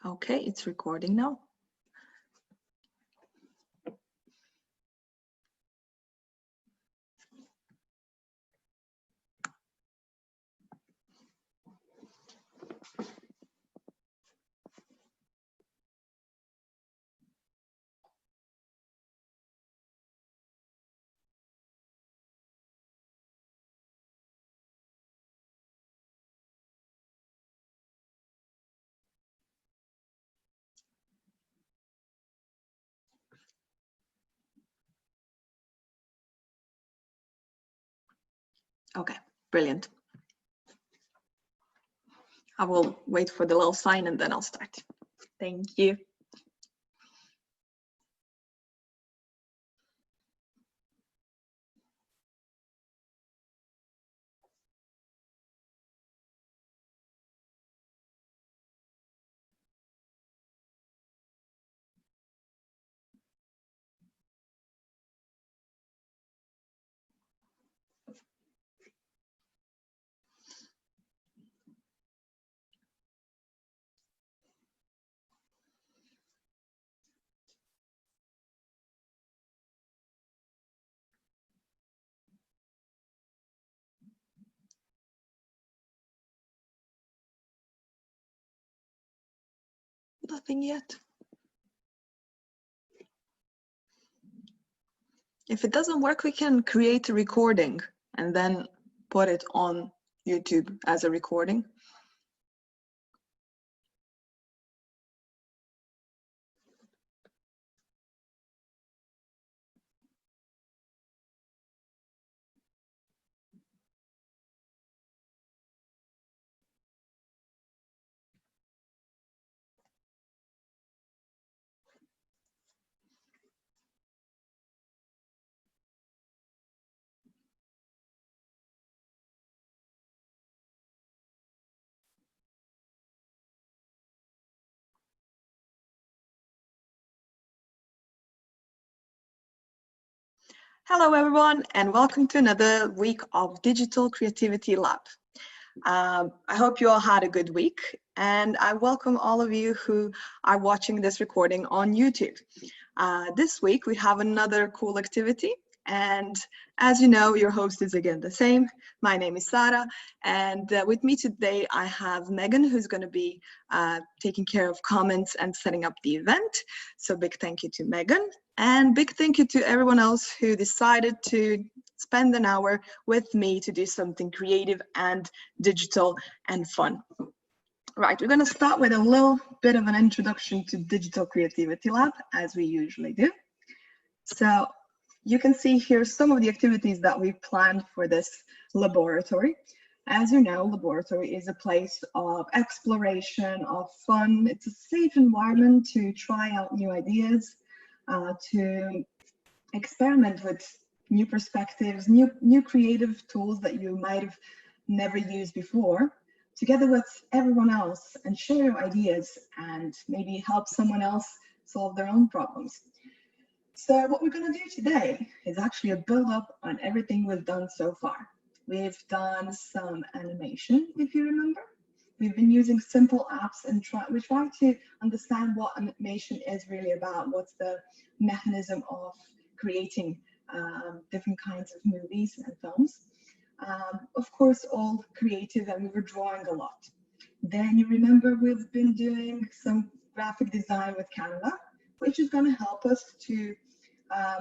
Okay, it's recording now. Okay, brilliant. I will wait for the little sign and then I'll start. Thank you. Nothing yet. If it doesn't work, we can create a recording and then put it on YouTube as a recording. Hello everyone, and welcome to another week of Digital Creativity Lab. I hope you all had a good week, and I welcome all of you who are watching this recording on YouTube. This week we have another cool activity, and as you know, your host is again the same. My name is Sara, and with me today I have Megan, who's going to be taking care of comments and setting up the event. So big thank you to Megan, and big thank you to everyone else who decided to spend an hour with me to do something creative and digital and fun. Right, we're going to start with a little bit of an introduction to Digital Creativity Lab, as we usually do. So you can see here some of the activities that we've planned for this laboratory. As you know, laboratory is a place of exploration, of fun. It's a safe environment to try out new ideas, to experiment with new perspectives, new creative tools that you might have never used before, together with everyone else, and share your ideas and maybe help someone else solve their own problems. So what we're going to do today is actually a build-up on everything we've done so far. We've done some animation, if you remember. We've been using simple apps and we try to understand what animation is really about. What's the mechanism of creating different kinds of movies and films. Of course, all creative, and we were drawing a lot. Then you remember we've been doing some graphic design with Canva, which is going to help us to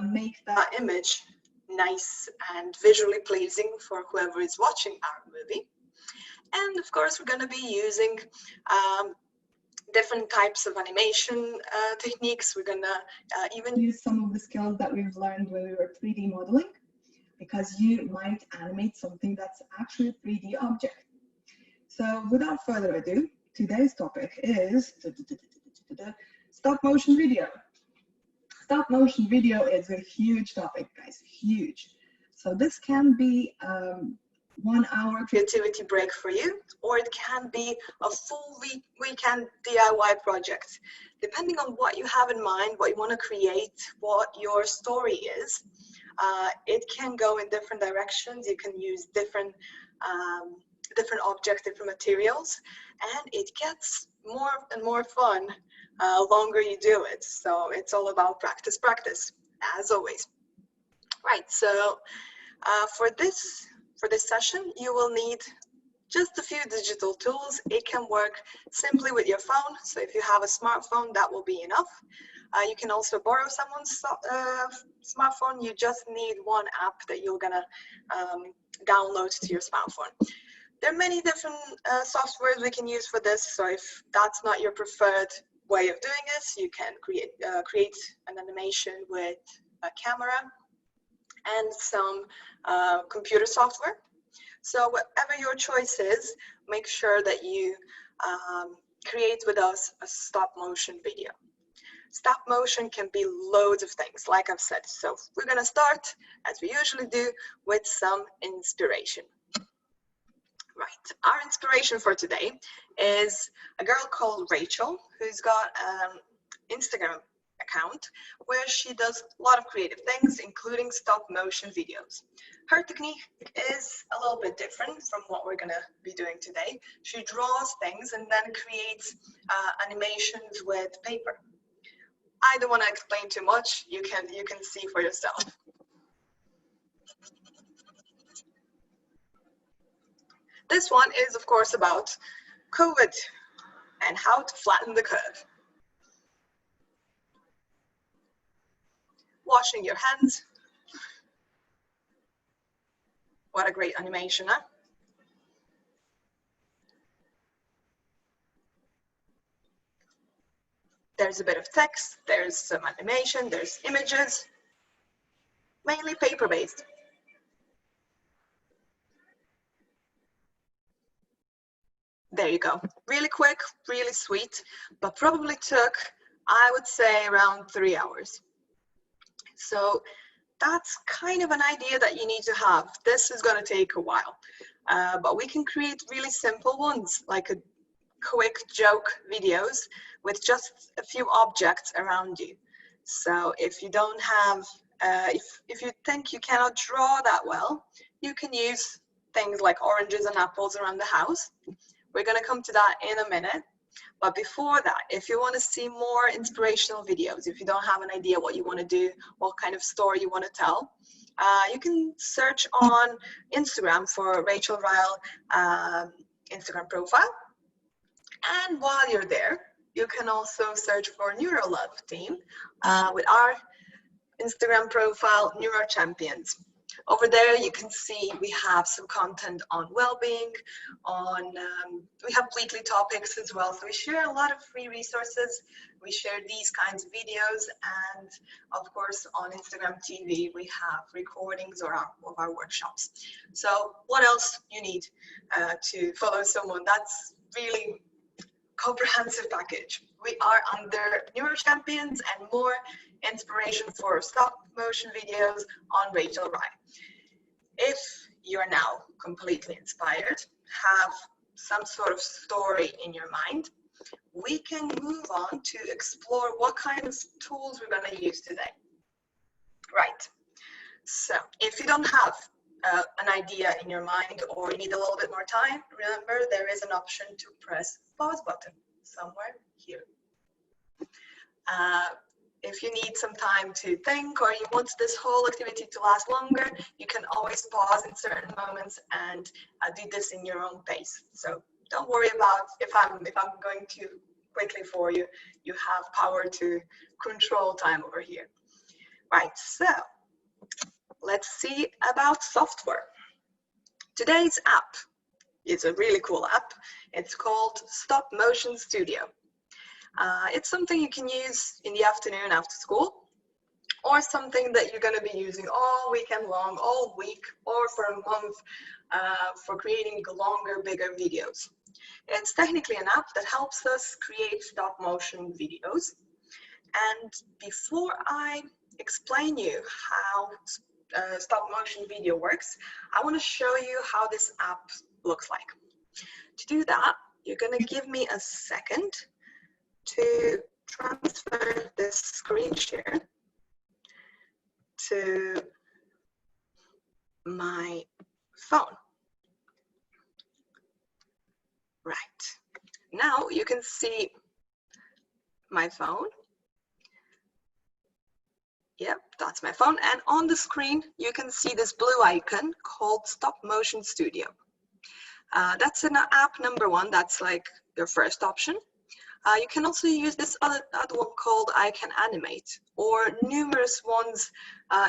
make that image nice and visually pleasing for whoever is watching our movie. And of course, we're going to be using different types of animation techniques. We're going to even use some of the skills that we've learned when we were 3D modeling, because you might animate something that's actually a 3D object. So without further ado, today's topic is stop motion video. Stop motion video is a huge topic, guys, huge. So this can be 1 hour creativity break for you, or it can be a full weekend DIY project. Depending on what you have in mind, what you want to create, what your story is, it can go in different directions. You can use different objects, different materials, and it gets more and more fun longer you do it. So it's all about practice, practice, as always. Right, so for this session, you will need just a few digital tools. It can work simply with your phone. So if you have a smartphone, that will be enough. You can also borrow someone's smartphone. You just need one app that you're gonna download to your smartphone. There are many different softwares we can use for this. So if that's not your preferred way of doing this, you can create an animation with a camera and some computer software. So whatever your choice is, make sure that you create with us a stop motion video. Stop motion can be loads of things, like I've said. So we're gonna start, as we usually do, with some inspiration. Right, our inspiration for today is a girl called Rachel, who's got an Instagram account where she does a lot of creative things, including stop motion videos. Her technique is a little bit different from what we're gonna be doing today. She draws things and then creates animations with paper. I don't want to explain too much. You can see for yourself. This one is, of course, about COVID and how to flatten the curve. Washing your hands. What a great animation, huh? There's a bit of text, there's some animation, there's images, mainly paper-based. There you go. Really quick, really sweet, but probably took, I would say, around 3 hours. So that's kind of an idea that you need to have. This is going to take a while, but we can create really simple ones, like a quick joke videos with just a few objects around you. So if you don't have, if you think you cannot draw that well, you can use things like oranges and apples around the house. We're going to come to that in a minute. But before that, if you want to see more inspirational videos, if you don't have an idea what you want to do, what kind of story you want to tell, you can search on Instagram for Rachel Ryle Instagram profile. And while you're there, you can also search for NeuroLove team with our Instagram profile, Neuro Champions. Over there, you can see we have some content on well-being, we have weekly topics as well. So we share a lot of free resources. We share these kinds of videos, and of course on Instagram TV, we have recordings of our workshops. So what else you need to follow someone? That's really comprehensive package. We are under Neuro Champions and more inspiration for stop motion videos on Rachel Rye. If you're now completely inspired, have some sort of story in your mind, we can move on to explore what kind of tools we're going to use today. Right. So if you don't have an idea in your mind or you need a little bit more time, remember there is an option to press pause button somewhere here. If you need some time to think or you want this whole activity to last longer, you can always pause in certain moments and do this in your own pace. So don't worry about if I'm going too quickly for you. You have power to control time over here. Right, so let's see about software. Today's app is a really cool app. It's called Stopmotion Studio. It's something you can use in the afternoon after school, or something that you're going to be using all weekend long, all week, or for a month for creating longer, bigger videos. It's technically an app that helps us create stop motion videos. And before I explain you how stop motion video works, I want to show you how this app looks like. To do that, you're going to give me a second to transfer this screen share to my phone. Right. Now you can see my phone. Yep, that's my phone. And on the screen, you can see this blue icon called Stopmotion Studio. That's an app number one. That's like your first option. You can also use this other one called I Can Animate, or numerous ones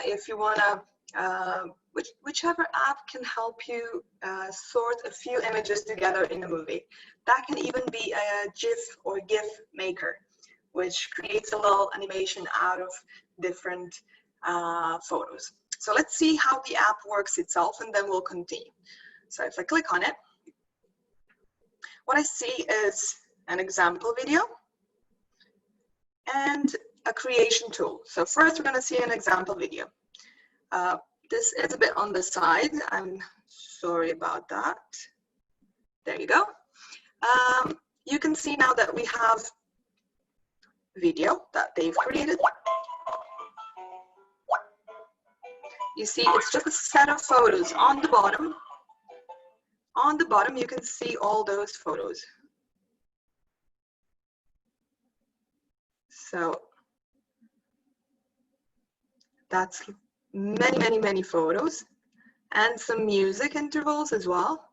if you want to, whichever app can help you sort a few images together in a movie. That can even be a GIF or GIF maker, which creates a little animation out of different photos. So let's see how the app works itself, and then we'll continue. So if I click on it, what I see is an example video and a creation tool. So first we're going to see an example video. This is a bit on the side. I'm sorry about that. There you go. You can see now that we have video that they've created. You see, it's just a set of photos on the bottom. On the bottom, you can see all those photos. So that's many photos, and some music intervals as well.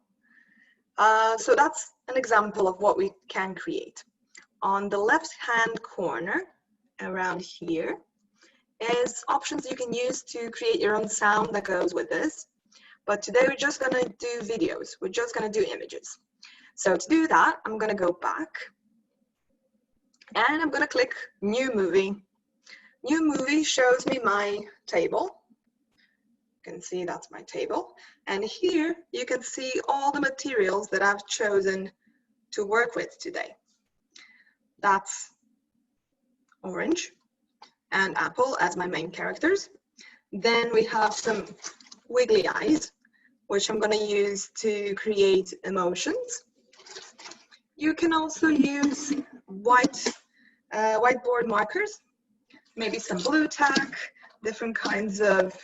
So that's an example of what we can create. On the left-hand corner, around here, is options you can use to create your own sound that goes with this. But today we're just going to do videos. We're just going to do images. So to do that, I'm going to go back and I'm going to click New Movie. New Movie shows me my table. You can see that's my table. And here you can see all the materials that I've chosen to work with today. That's orange and apple as my main characters. Then we have some wiggly eyes, which I'm going to use to create emotions. You can also use whiteboard markers, maybe some blue tack, different kinds of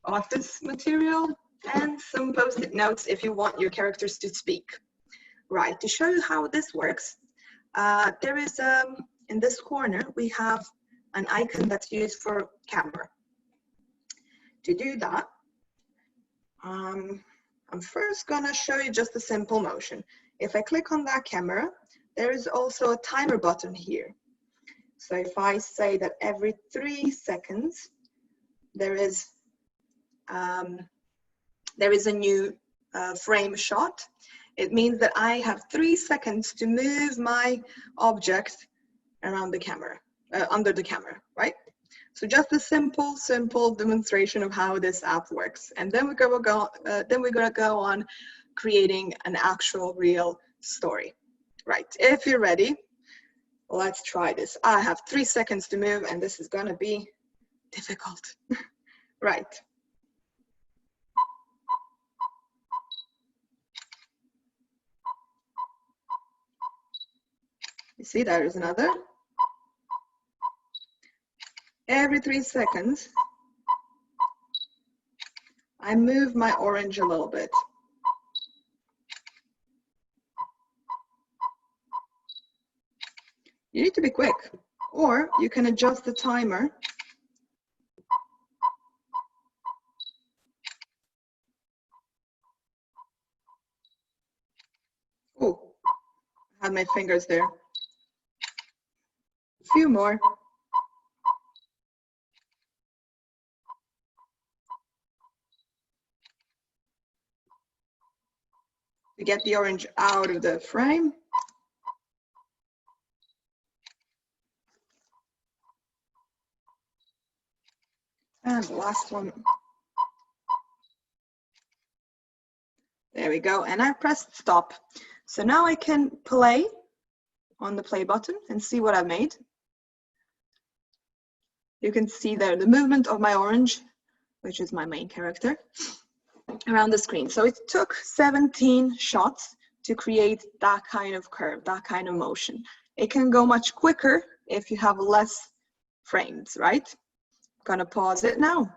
office material, and some post-it notes if you want your characters to speak. Right, to show you how this works, there is, in this corner, we have an icon that's used for camera. To do that, I'm first gonna show you just a simple motion. If I click on that camera, there is also a timer button here. So if I say that every 3 seconds, there is a new frame shot, it means that I have 3 seconds to move my object around the camera, under the camera, right? So just a simple demonstration of how this app works. And then we're gonna go on creating an actual real story. Right, if you're ready, let's try this. I have 3 seconds to move, and this is gonna be difficult. Right. You see, there is another. Every 3 seconds, I move my orange a little bit. You need to be quick, or you can adjust the timer. Oh, I had my fingers there. A few more. To get the orange out of the frame. And the last one. There we go, and I pressed stop. So now I can play on the play button and see what I've made. You can see there the movement of my orange, which is my main character, around the screen. So it took 17 shots to create that kind of curve, that kind of motion. It can go much quicker if you have less frames, right? I'm gonna pause it now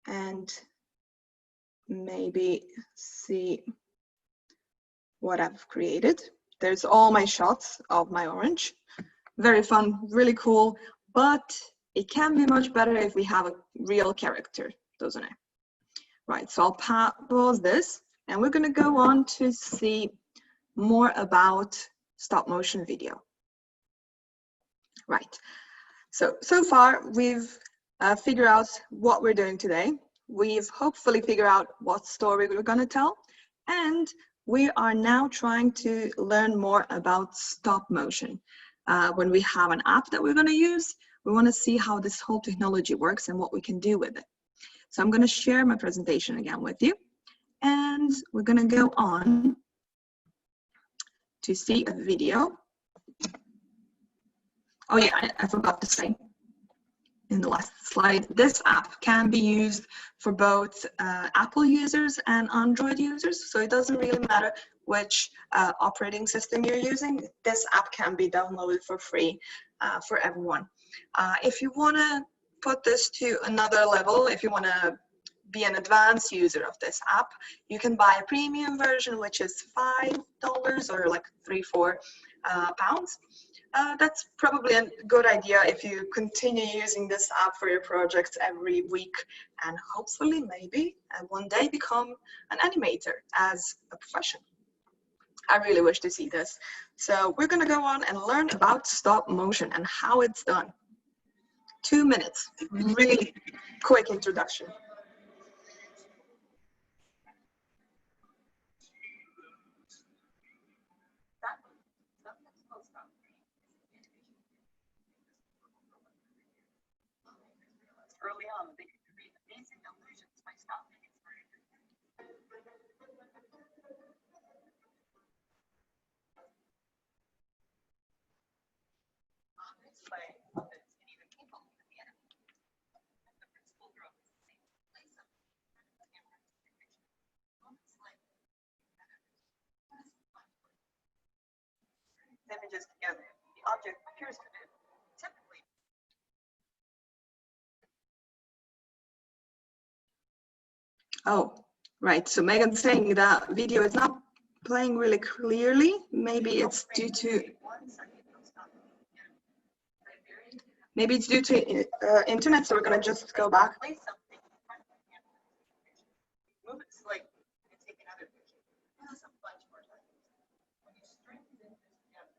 and maybe see what I've created. There's all my shots of my orange. Very fun, really cool, but it can be much better if we have a real character, doesn't it? Right, so I'll pause this, and we're gonna go on to see more about stop motion video. Right, so far we've figured out what we're doing today. We've hopefully figured out what story we're gonna tell, and we are now trying to learn more about stop motion. When we have an app that we're gonna use, we wanna see how this whole technology works and what we can do with it. So I'm gonna share my presentation again with you, and we're gonna go on to see a video. Oh yeah, I forgot to say in the last slide, this app can be used for both Apple users and Android users. So it doesn't really matter which operating system you're using. This app can be downloaded for free for everyone. If you want to put this to another level, if you want to be an advanced user of this app, you can buy a premium version, which is $5 or like £3-4 pounds. That's probably a good idea if you continue using this app for your projects every week, and hopefully maybe one day become an animator as a profession. I really wish to see this. So we're gonna go on and learn about stop motion and how it's done. 2 minutes, really quick introduction. Early on, they could create amazing illusions by stopping it. Images together. The object appears to be typically. Oh, right. So Megan's saying that video is not playing really clearly. Maybe it's due to internet. So we're gonna just go back. Move it slightly and take another picture. This is a bunch more time. When you strengthen it together.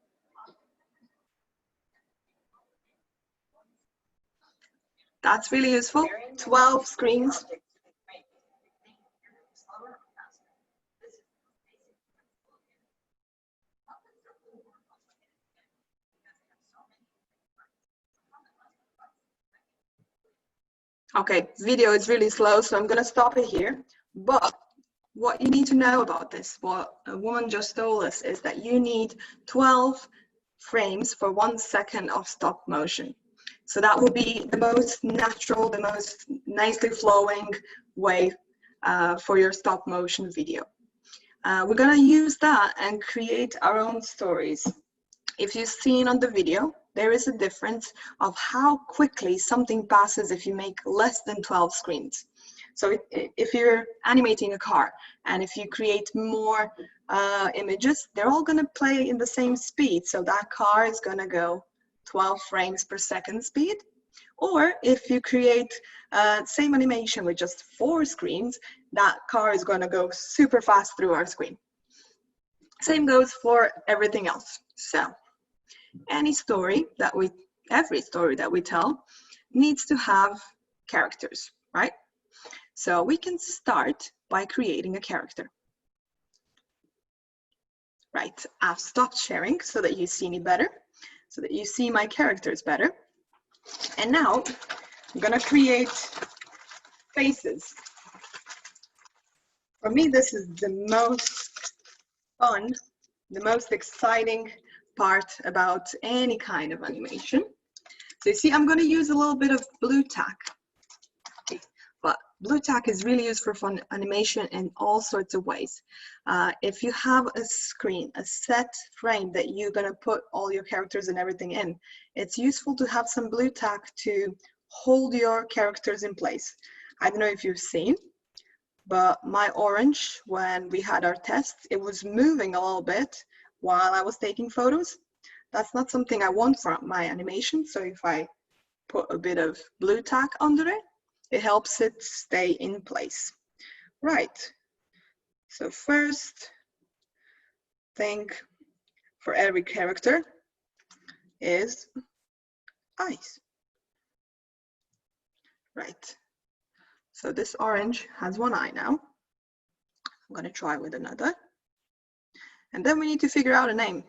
That's really useful. 12 screens. Okay, video is really slow, so I'm gonna stop it here. But what you need to know about this, what a woman just told us, is that you need 12 frames for 1 second of stop motion. So that will be the most natural, the most nicely flowing way for your stop motion video. We're gonna use that and create our own stories. If you've seen on the video, there is a difference of how quickly something passes if you make less than 12 screens. So if you're animating a car and if you create more images, they're all gonna play in the same speed. So that car is gonna go 12 frames per second speed. Or if you create same animation with just 4 screens, that car is gonna go super fast through our screen. Same goes for everything else. So every story that we tell needs to have characters, right? So we can start by creating a character. Right, I've stopped sharing so that you see me better, so that you see my characters better. And now I'm gonna create faces. For me, this is the most fun, the most exciting part about any kind of animation. So you see, I'm going to use a little bit of blue tack. But blue tack is really used for fun animation in all sorts of ways. If you have a screen, a set frame that you're going to put all your characters and everything in, it's useful to have some blue tack to hold your characters in place. I don't know if you've seen, but my orange, when we had our tests, it was moving a little bit while I was taking photos. That's not something I want for my animation, so if I put a bit of blue tack under it, it helps it stay in place. Right, so first thing for every character is eyes. Right, so this orange has one eye now. I'm going to try with another. And then we need to figure out a name.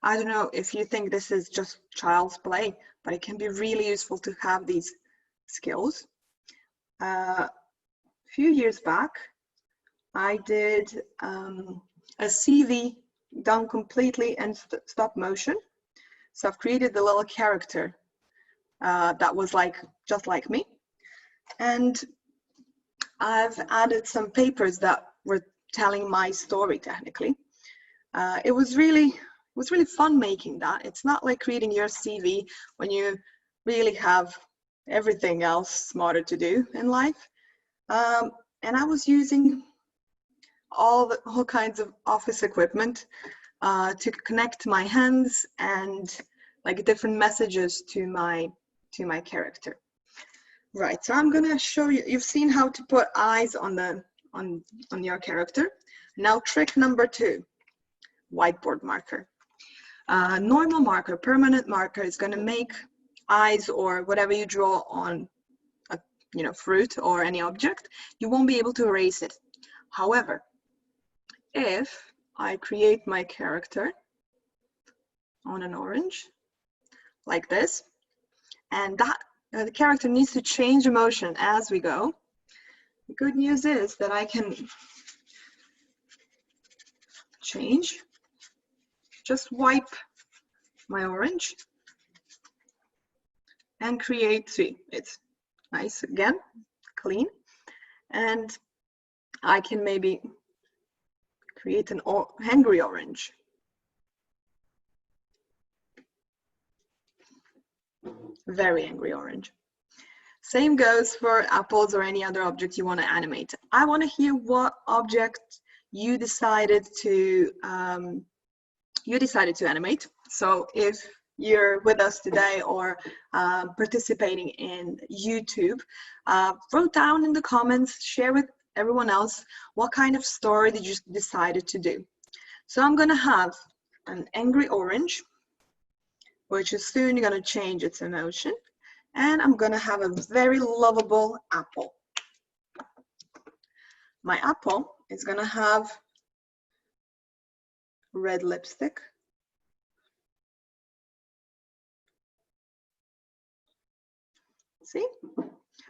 I don't know if you think this is just child's play, but it can be really useful to have these skills. A few years back, I did a CV done completely in stop motion. So I've created the little character that was just like me. And I've added some papers that were telling my story technically. It was really fun making that. It's not like creating your CV when you really have everything else smarter to do in life. And I was using all kinds of office equipment to connect my hands and like different messages to my character. Right, so I'm gonna show you. You've seen how to put eyes on your character. Now trick number 2, whiteboard marker. Normal marker, permanent marker is gonna make eyes or whatever you draw on a fruit or any object. You won't be able to erase it. However, if I create my character on an orange like this, and that the character needs to change emotion as we go. The good news is that I can change, just wipe my orange and create, see, it's nice again, clean. And I can maybe create an angry orange. Very angry orange. Same goes for apples or any other object you want to animate. I want to hear what object you decided to animate. So if you're with us today or participating in YouTube, wrote down in the comments, share with everyone else what kind of story did you decided to do. So I'm going to have an angry orange, which is soon going to change its emotion. And I'm going to have a very lovable apple. My apple is going to have red lipstick. See?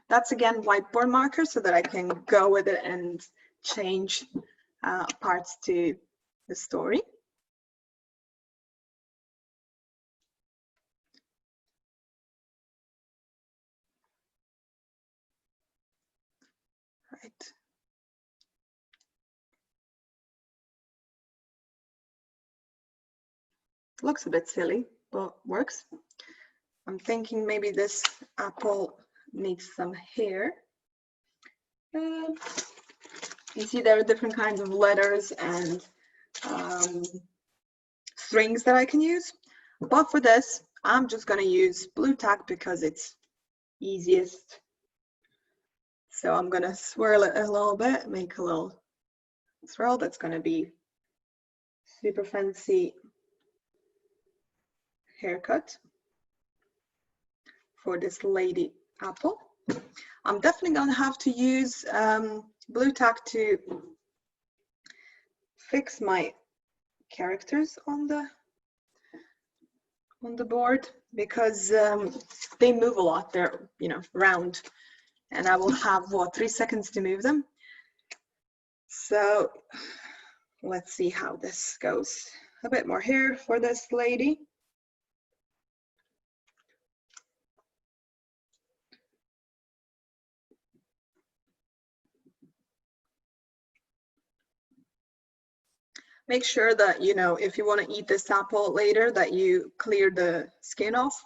That's again whiteboard marker so that I can go with it and change parts to the story. Right. Looks a bit silly, but works. I'm thinking maybe this apple needs some hair. You see there are different kinds of letters and strings that I can use. But for this, I'm just going to use blue tack because it's easiest. So I'm going to swirl it a little bit, make a little swirl that's going to be super fancy haircut for this lady apple. I'm definitely going to have to use blue tack to fix my characters on the board because they move a lot. They're round, and I will have 3 seconds to move them. So let's see how this goes. A bit more hair for this lady. Make sure that, if you want to eat this apple later, that you clear the skin off,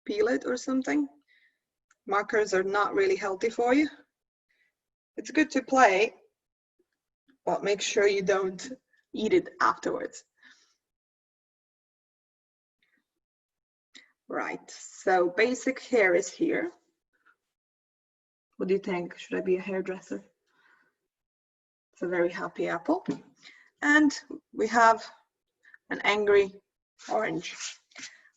peel it or something. Markers are not really healthy for you. It's good to play, but make sure you don't eat it afterwards. Right, so basic hair is here. What do you think? Should I be a hairdresser? It's a very happy apple. And we have an angry orange.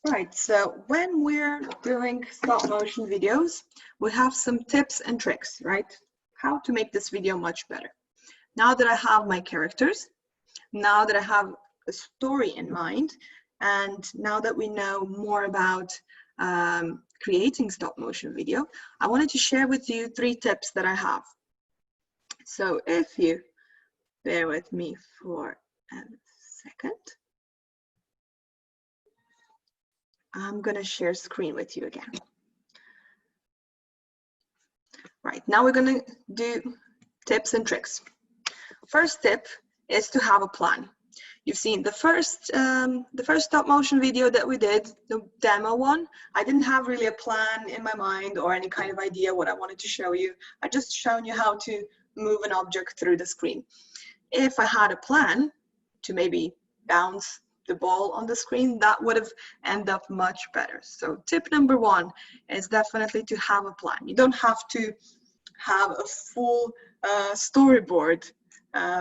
Right, so when we're doing stop motion videos, we have some tips and tricks, right? How to make this video much better. Now that I have my characters, now that I have a story in mind, and now that we know more about creating stop motion video, I wanted to share with you 3 tips that I have. So if you bear with me for a second, I'm gonna share screen with you again. Right, now we're gonna do tips and tricks. First tip is to have a plan. You've seen the first stop motion video that we did, the demo one. I didn't have really a plan in my mind or any kind of idea what I wanted to show you. I just shown you how to move an object through the screen. If I had a plan to maybe bounce the ball on the screen, that would have ended up much better. So tip number 1 is definitely to have a plan. You don't have to have a full storyboard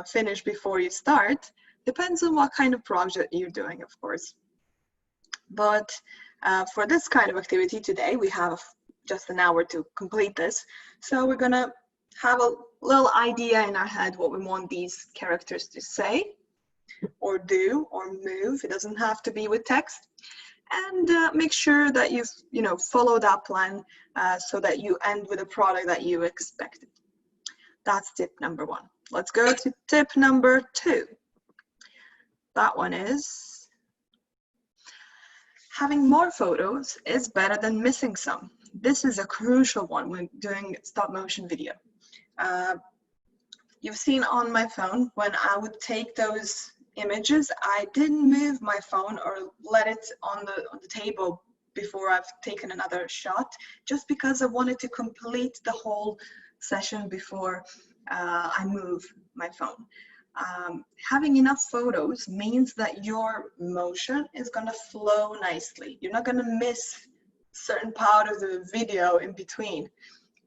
finished before you start. Depends on what kind of project you're doing, of course. But for this kind of activity today, we have just an hour to complete this. So we're gonna have a little idea in our head what we want these characters to say or do or move. It doesn't have to be with text. And make sure that you follow that plan so that you end with a product that you expected. That's tip number 1. Let's go to tip number 2. That one is having more photos is better than missing some. This is a crucial one when doing stop motion video. You've seen on my phone when I would take those images, I didn't move my phone or let it on the table before I've taken another shot, just because I wanted to complete the whole session before I move my phone. Having enough photos means that your motion is going to flow nicely. You're not going to miss certain part of the video in between.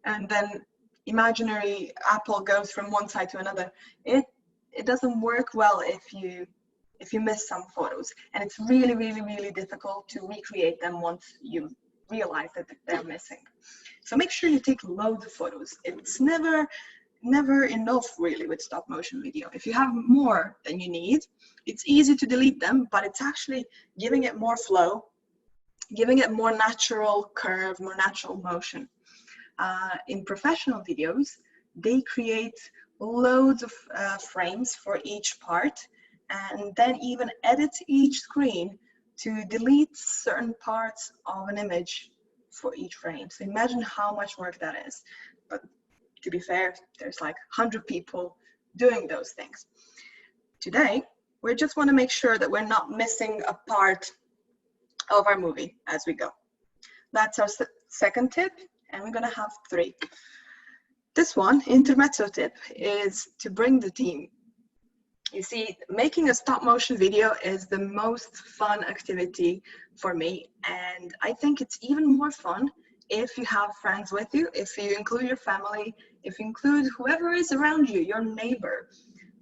And then imaginary apple goes from one side to another. It doesn't work well if you miss some photos. And it's really, really, really difficult to recreate them once you realize that they're missing. So make sure you take loads of photos. It's never enough really with stop motion video. If you have more than you need, it's easy to delete them, but it's actually giving it more flow, giving it more natural curve, more natural motion. In professional videos, they create loads of frames for each part and then even edit each screen to delete certain parts of an image for each frame. So imagine how much work that is. But to be fair, there's like 100 people doing those things. Today, we just want to make sure that we're not missing a part of our movie as we go. That's our second tip, and we're going to have 3. This one, intermezzo tip, is to bring the team. You see, making a stop motion video is the most fun activity for me, and I think it's even more fun if you have friends with you, if you include your family, if you include whoever is around you, your neighbor.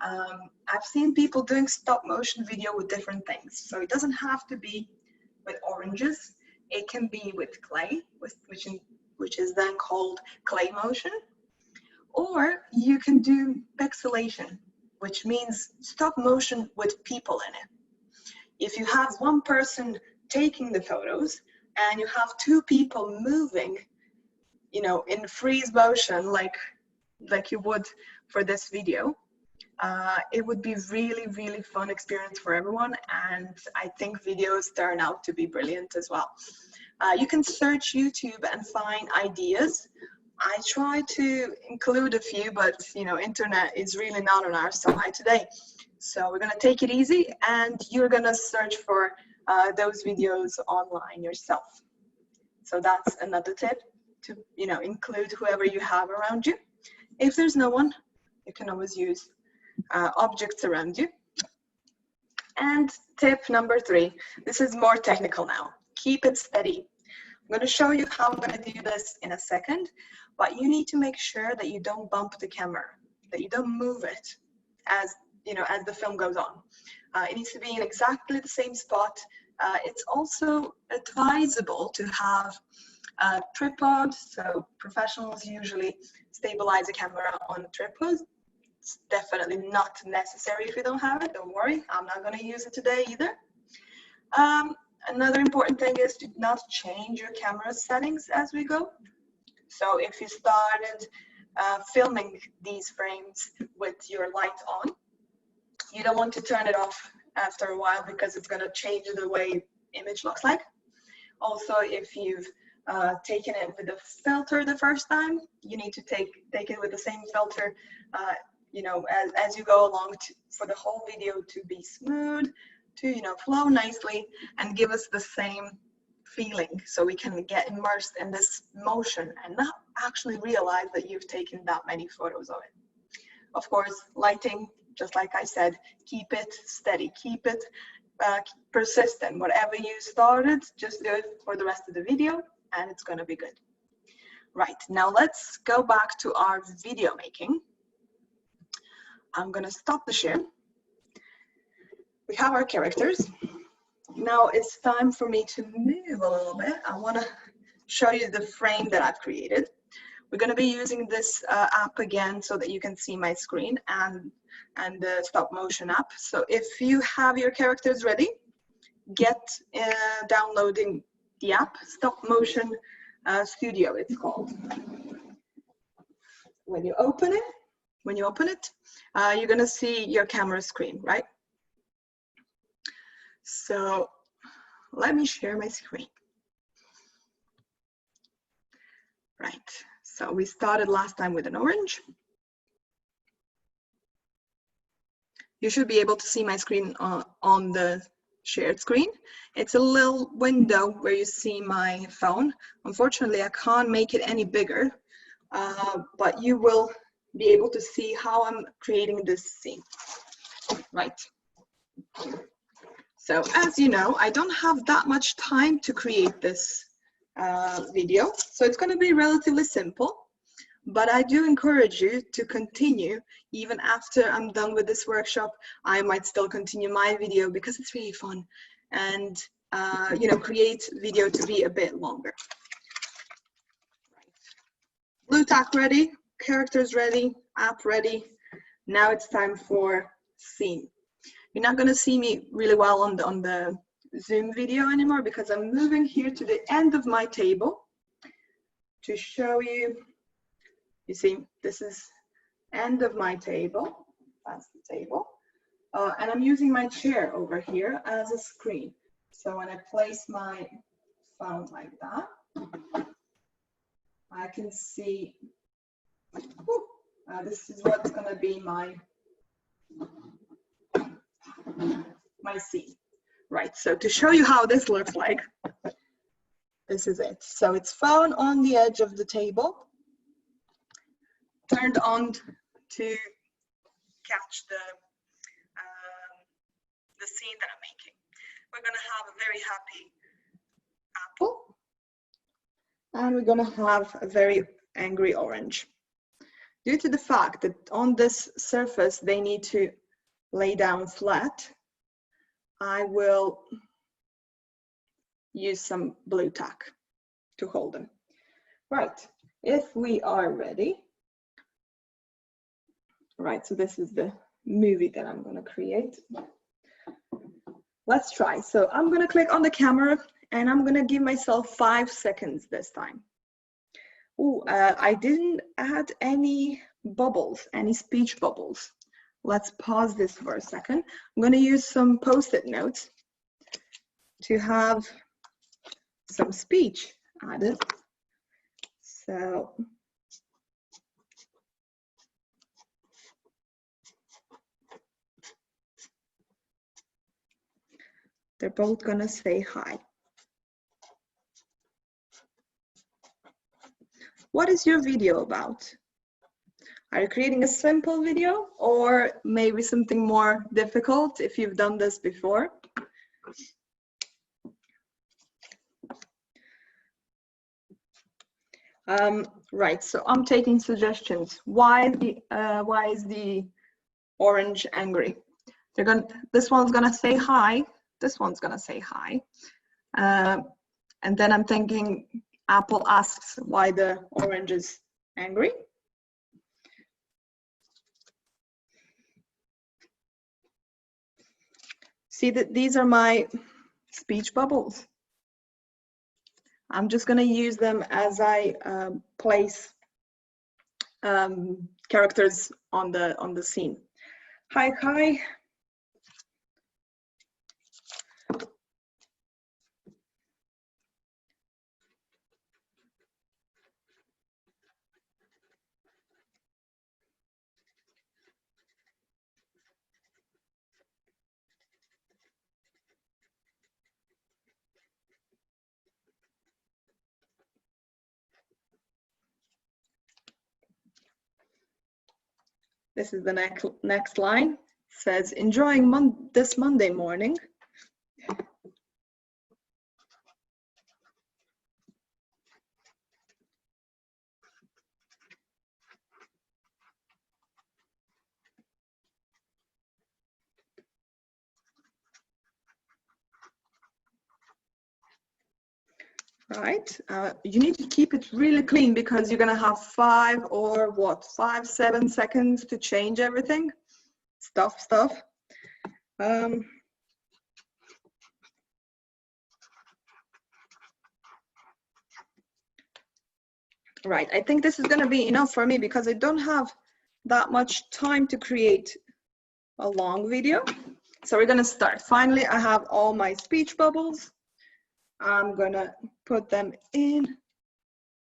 I've seen people doing stop motion video with different things, so it doesn't have to be with oranges. It can be with clay, which is then called clay motion, or you can do pixelation, which means stop motion with people in it. If you have one person taking the photos and you have 2 people moving, in freeze motion like you would for this video, it would be really, really fun experience for everyone, and I think videos turn out to be brilliant as well. You can search YouTube and find ideas. I try to include a few, but internet is really not on our side today. So we're gonna take it easy, and you're gonna search for those videos online yourself. So that's another tip, to, you know, include whoever you have around you. If there's no one, you can always use objects around you. And tip number 3, this is more technical now. Keep it steady. I'm going to show you how I'm going to do this in a second, but you need to make sure that you don't bump the camera, that you don't move it as, you know, as the film goes on. It needs to be in exactly the same spot. It's also advisable to have a tripod, so professionals usually stabilize a camera on a tripod. It's definitely not necessary if you don't have it. Don't worry, I'm not going to use it today either. Another important thing is to not change your camera settings as we go. So if you started filming these frames with your light on, you don't want to turn it off after a while because it's going to change the way image looks like. Also, if you've taken it with a filter the first time, you need to take it with the same filter, you know, as you go along for the whole video to be smooth, to, you know, flow nicely and give us the same feeling, so we can get immersed in this motion and not actually realize that you've taken that many photos of it. Of course, lighting, just like I said, keep it steady, keep it persistent. Whatever you started, just do it for the rest of the video and it's going to be good. Right, now let's go back to our video making. I'm going to stop the share. We have our characters. Now it's time for me to move a little bit. I want to show you the frame that I've created. We're going to be using this app again so that you can see my screen, and the Stopmotion app. So if you have your characters ready, get downloading the app. Stopmotion Studio it's called. When you open it, you're going to see your camera screen, right? So let me share my screen. Right, so we started last time with an orange. You should be able to see my screen on the shared screen. It's a little window where you see my phone. Unfortunately, I can't make it any bigger, but you will be able to see how I'm creating this scene. Right. So as you know, I don't have that much time to create this video, so it's going to be relatively simple, but I do encourage you to continue. Even after I'm done with this workshop, I might still continue my video because it's really fun, and you know, create video to be a bit longer. Blue tack ready, characters ready, app ready. Now it's time for scene. You're not going to see me really well on the Zoom video anymore because I'm moving here to the end of my table to show you. You see, this is end of my table. That's the table. And I'm using my chair over here as a screen. So when I place my phone like that, I can see, this is what's going to be my scene. Right, so to show you how this looks like, this is it. So it's phone on the edge of the table, turned on to catch the scene that I'm making. We're going to have a very happy apple, and we're going to have a very angry orange. Due to the fact that on this surface they need to lay down flat, I will use some blue tack to hold them. Right, if we are ready. Right, so this is the movie that I'm going to create. Let's try. So I'm going to click on the camera and I'm going to give myself 5 seconds this time. Oh, I didn't add any bubbles, any speech bubbles. Let's pause this for a second. I'm going to use some post-it notes to have some speech added. So they're both going to say hi. what is your video about? Are you creating a simple video or maybe something more difficult if you've done this before? Right, so I'm taking suggestions. Why is the orange angry? This one's gonna say hi. This one's gonna say hi. And then I'm thinking, Apple asks why the orange is angry. See that these are my speech bubbles. I'm just going to use them as I place characters on the scene. Hi, hi. This is the next line. It says, enjoying this Monday morning. Right, you need to keep it really clean because you're gonna have 5 or what, 5-7 seconds to change everything. Stuff. Right, I think this is gonna be enough for me because I don't have that much time to create a long video. So we're gonna start. Finally, I have all my speech bubbles. I'm gonna put them in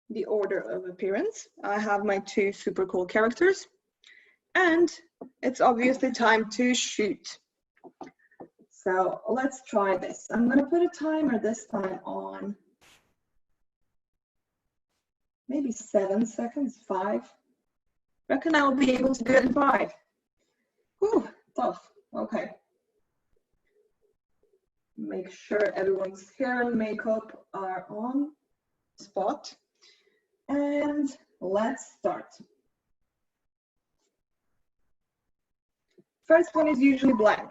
the order of appearance. I have my 2 super cool characters and it's obviously time to shoot. So let's try this. I'm gonna put a timer this time on maybe 7 seconds, 5. Reckon I'll be able to do it in 5. Whew, tough, okay. Make sure everyone's hair and makeup are on spot. And let's start. First one is usually blank.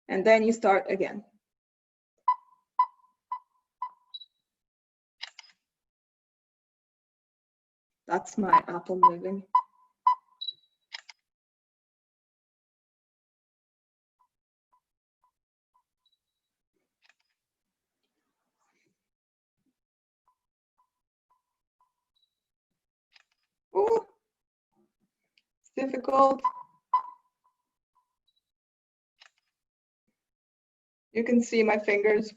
And then you start again. That's my apple moving. Ooh, it's difficult. You can see my fingers.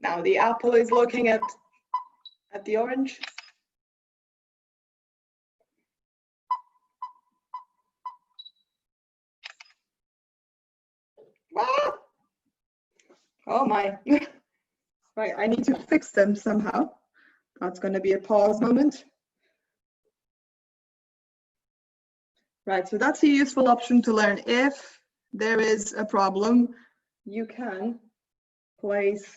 Now the apple is looking at the orange. Ah! Oh my. Right, I need to fix them somehow. That's going to be a pause moment. Right, so that's a useful option to learn. If there is a problem, you can place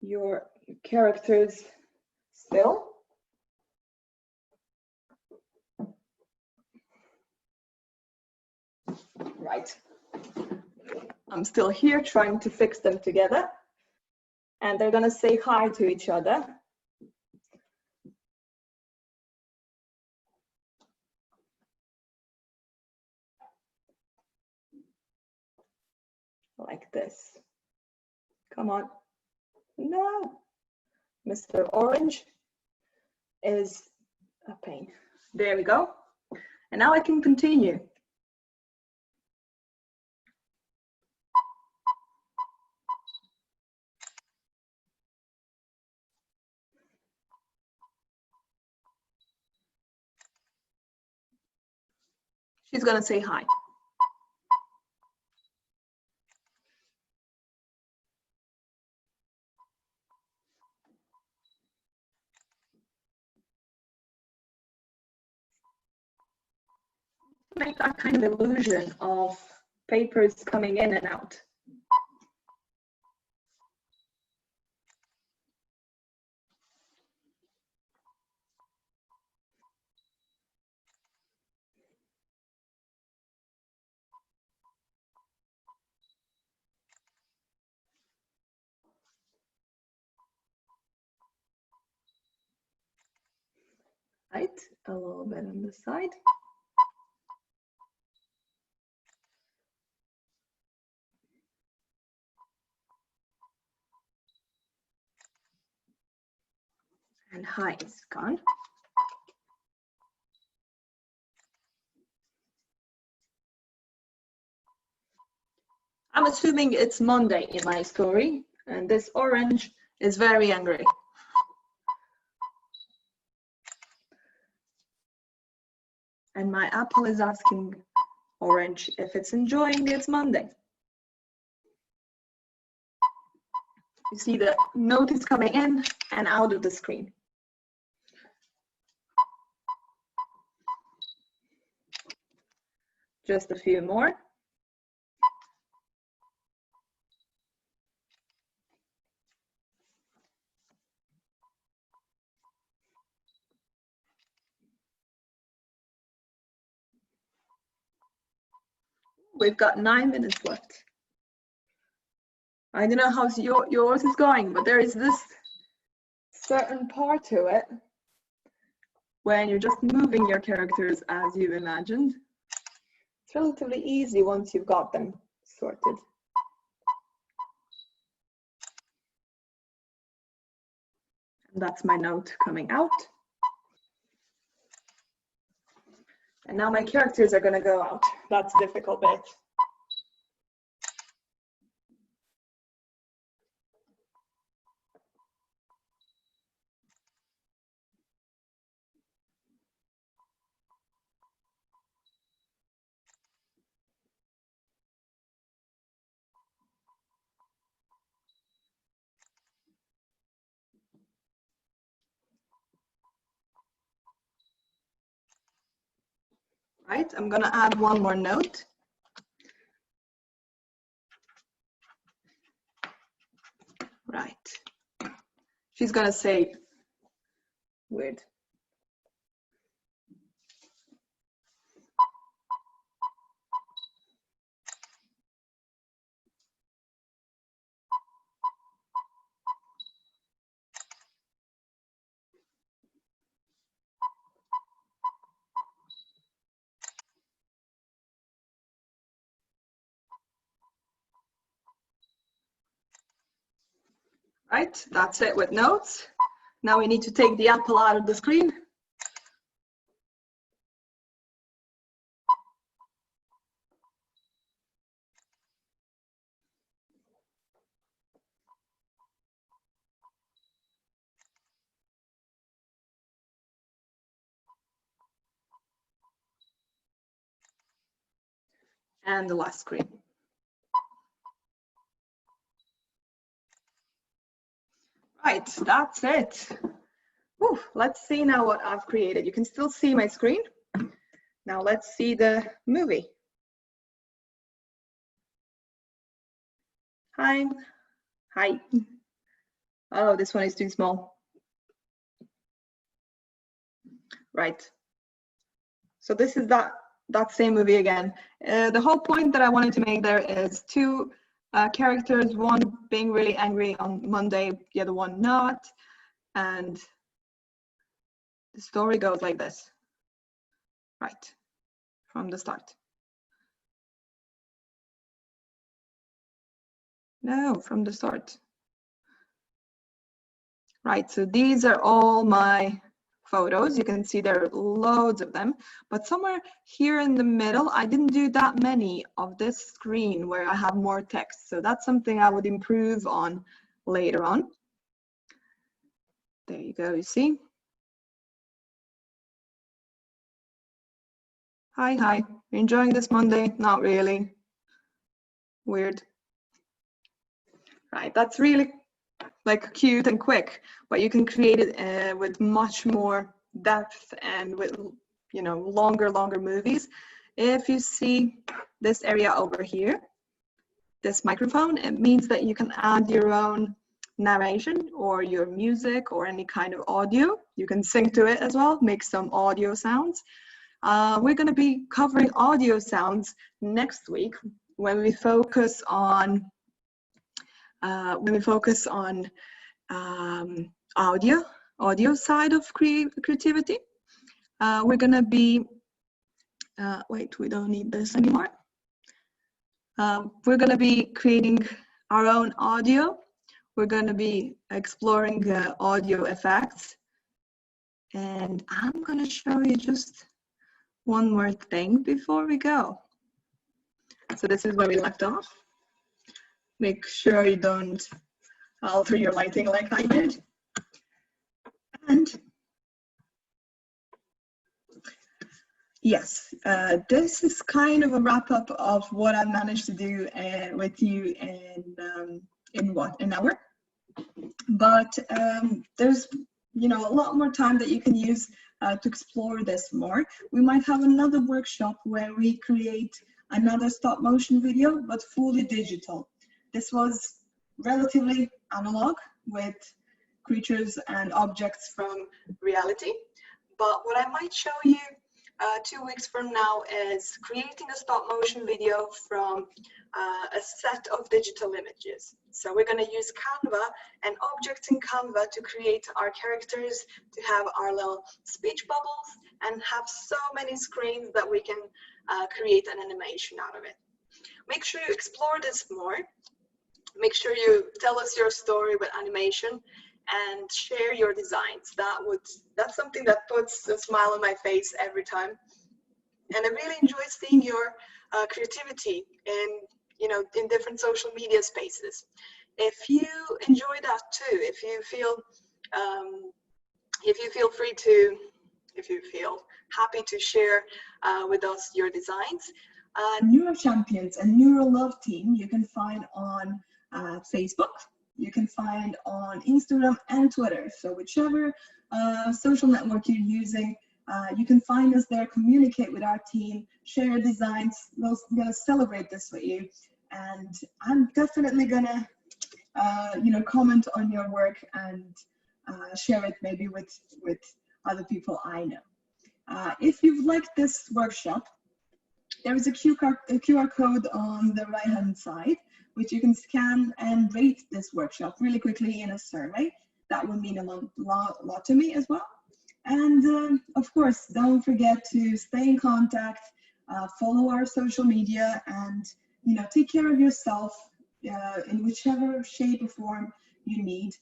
your characters still. Right. I'm still here trying to fix them together. And they're going to say hi to each other. Like this. Come on. No. Mr. Orange is a pain. There we go. And now I can continue. She's gonna say hi. Make that kind of illusion of papers coming in and out. Right, a little bit on the side. And hi is gone. I'm assuming it's Monday in my story, and this orange is very angry. And my apple is asking orange if it's enjoying its Monday. You see the note is coming in and out of the screen. Just a few more. We've got 9 minutes left. I don't know how yours is going, but there is this certain part to it when you're just moving your characters as you've imagined. It's relatively easy once you've got them sorted. And that's my note coming out. And now my characters are going to go out. That's the difficult bit. Right, I'm going to add one more note. Right. She's going to say weird. Right, that's it with notes. Now we need to take the apple out of the screen. And the last screen. Right, that's it. Whew, let's see now what I've created. You can still see my screen. Now let's see the movie. Hi. Hi. Oh, this one is too small. Right. So this is that same movie again. The whole point that I wanted to make there is two characters, one being really angry on Monday, the other one not. And the story goes like this. Right, from the start. No, from the start. Right, so these are all my photos. You can see there are loads of them, but somewhere here in the middle, I didn't do that many of this screen where I have more text. So that's something I would improve on later on. There you go, you see? Hi, hi. You enjoying this Monday? Not really. Weird. Right, that's really like cute and quick, but you can create it with much more depth and with, you know, longer movies. If you see this area over here, this microphone, it means that you can add your own narration or your music or any kind of audio. You can sing to it as well, make some audio sounds. We're going to be covering audio sounds next week when we focus on audio side of creativity. We're going to be wait, we don't need this anymore. We're going to be creating our own audio. We're going to be exploring audio effects. And I'm going to show you just one more thing before we go. So this is where we left off. Make sure you don't alter your lighting like I did. And yes, this is kind of a wrap up of what I managed to do with you in an hour. But there's, you know, a lot more time that you can use to explore this more. We might have another workshop where we create another stop motion video, but fully digital. This was relatively analog with creatures and objects from reality. But what I might show you 2 weeks from now is creating a stop motion video from a set of digital images. So we're going to use Canva and objects in Canva to create our characters, to have our little speech bubbles, and have so many screens that we can create an animation out of it. Make sure you explore this more. Make sure you tell us your story with animation and share your designs. That's something that puts a smile on my face every time. And I really enjoy seeing your creativity in different social media spaces. If you enjoy that too, if you feel happy to share with us your designs, Neuro Champions and NeuroLove team you can find on Facebook. You can find on Instagram and Twitter. So whichever social network you're using, you can find us there, communicate with our team, share designs. We're going to celebrate this with you. And I'm definitely going to, comment on your work and share it maybe with other people I know. If you've liked this workshop, there is a QR code on the right-hand side, which you can scan and rate this workshop really quickly in a survey. That would mean a lot to me as well. And of course, don't forget to stay in contact, follow our social media, and take care of yourself in whichever shape or form you need.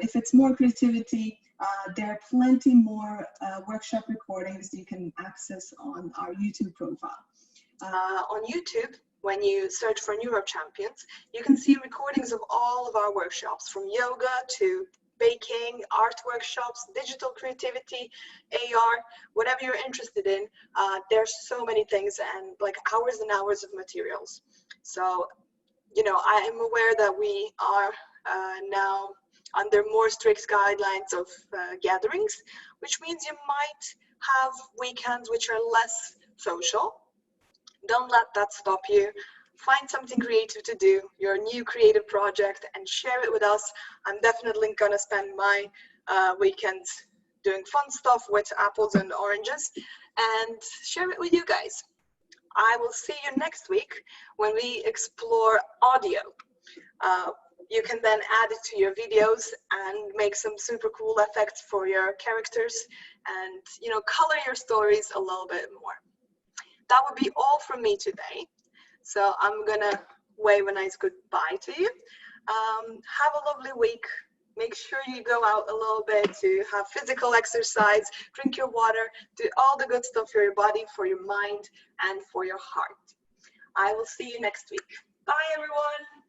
If it's more creativity, there are plenty more workshop recordings you can access on our YouTube profile. On YouTube, when you search for Neuro Champions, you can see recordings of all of our workshops, from yoga to baking, art workshops, digital creativity, AR, whatever you're interested in. There's so many things and like hours and hours of materials. So, I am aware that we are now under more strict guidelines of gatherings, which means you might have weekends which are less social. Don't let that stop you. Find something creative to do, your new creative project, and share it with us. I'm definitely gonna spend my weekends doing fun stuff with apples and oranges and share it with you guys. I will see you next week when we explore audio. You can then add it to your videos and make some super cool effects for your characters and, color your stories a little bit more. That would be all from me today. So I'm gonna wave a nice goodbye to you. Have a lovely week. Make sure you go out a little bit to have physical exercise, drink your water, do all the good stuff for your body, for your mind, and for your heart. I will see you next week. Bye, everyone.